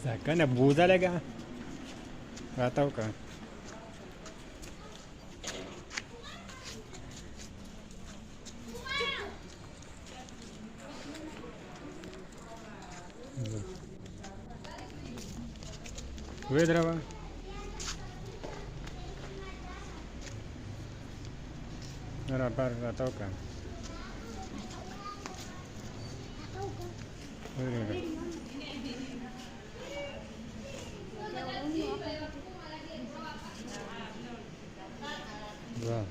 काय ना भू झाल्या का राहता का वेद रावा बार राहता का वाह